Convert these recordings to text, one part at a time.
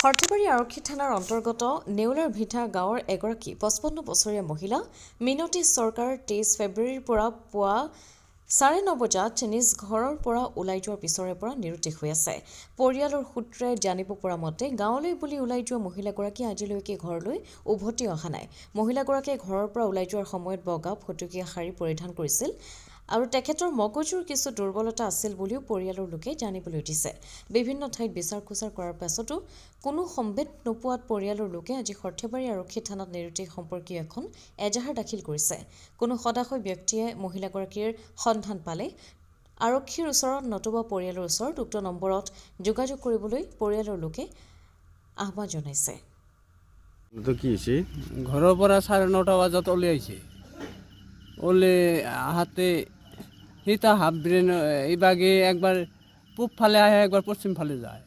সৰ্থেবাৰী আৰক্ষী থানাৰ অন্তৰ্গত নেউলাৰ ভিটা গাঁৱৰ এগৰাকী 55 বছৰীয়া মহিলা মিনতী চৰকাৰ 23 ফেব্ৰুৱাৰীৰ পৰা পুৱা 9:30 বজাত নিজ ঘৰৰ পৰা ওলাই যোৱাৰ পিছৰে পৰা নিৰুদ্দেশ হৈ আছে। পৰিয়ালৰ সূত্ৰে জানিব পৰা মতে গাঁৱলৈ বুলি ওলাই যোৱা মহিলাগৰাকী আজিলৈকে ঘৰলৈ উভতি অহা নাই। মহিলাগৰাকীয়ে ঘৰৰ পৰা ওলাই যোৱাৰ সময়ত বগা ফটকীয়া শাৰী পৰিধান কৰিছিল আৰু তেখেতৰ মগজুৰ কিছু দুৰ্বলতা আছিল বুলিও পৰিয়ালৰ লোকে জানিবলৈ দিছে। বিভিন্ন ঠাইত বিচাৰ খোচাৰ কৰাৰ পাছতো কোনো সম্ভেদ নোপোৱাত পৰিয়ালৰ লোকে আজি সৰ্থেবাৰী আৰক্ষী থানাত নিৰুদ্দেশ সম্পৰ্কীয় এখন এজাহাৰ দাখিল কৰিছে। কোনো সদাশয় ব্যক্তিয়ে মহিলাগৰাকীৰ সন্ধান পালে আৰক্ষীৰ ওচৰত নতুবা পৰিয়ালৰ ওচৰত উক্ত নম্বৰত যোগাযোগ কৰিবলৈ পৰিয়ালৰ লোকে আহ্বান জনাইছে। ঘৰৰ পৰা 9:30 বজাত ওলাইছে। আহাতে সীতা হাফ ব্ৰেন এইভাগে একবার পূব ফালে আহে একবার পশ্চিম ফালে যায়।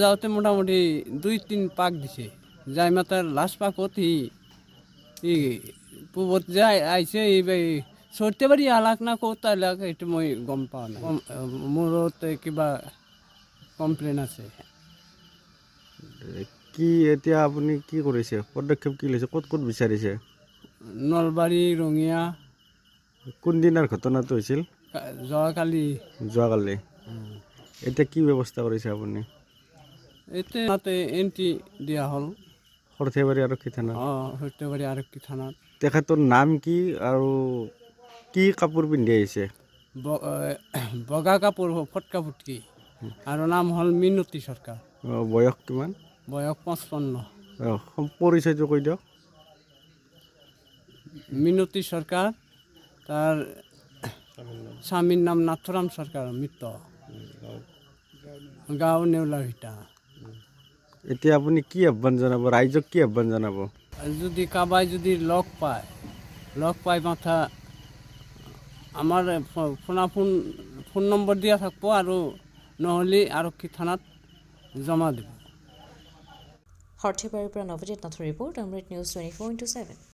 যাওঁতে মোটামুটি 2-3 পাক দিছে। যাই মাতার লাস্ট পাকত ই পূবত যায় আইছে সৰ্থেবাৰী আলাক না ক'ত আলাক এইটো মই গম পোৱা নাই। মোৰত কিবা কমপ্লেইন আছে। কি এতিয়া আপুনি কি কৰিছে, পদক্ষেপ কি লৈছে, ক'ত বিচাৰিছে? নলবাৰী ৰঙিয়া। কোন দিনাৰ ঘটনাটো হৈছিল? যোৱাকালি। এতিয়া কি ব্যৱস্থা কৰিছে আপুনি? তাতে এণ্ট্ৰি দিয়া হ'ল সৰ্থেবাৰী আৰক্ষী থানাত। সৰ্থেবাৰী আৰক্ষী থানাত। তেখেতৰ নাম কি আৰু কি কাপোৰ পিন্ধি আহিছে? বগা কাপোৰ ফটকা ফুটকি আৰু নাম হ'ল মিনতী চৰকাৰ। বয়স কিমান? বয়স 55। পৰিচয়টো কৈ দিয়ক। মিনতী চৰকাৰ, তাৰ স্বামীৰ নাম নাথুৰাম চৰকাৰ, মৃত। গাঁও নেউলাৰ ভিটা। এতিয়া আপুনি কি আহ্বান জনাব, ৰাইজক কি আহ্বান জনাব? যদি কাবাই যদি লগ পাই মাথা আমাৰ ফোন নম্বৰ দিয়া থাকিব আৰু নহ'লে আৰক্ষী থানাত জমা দিব। সৰ্থেবাৰীৰ পৰা নৱজিত নাথৰ ৰিপৰ্ট, অমৃত নিউজ 24/7।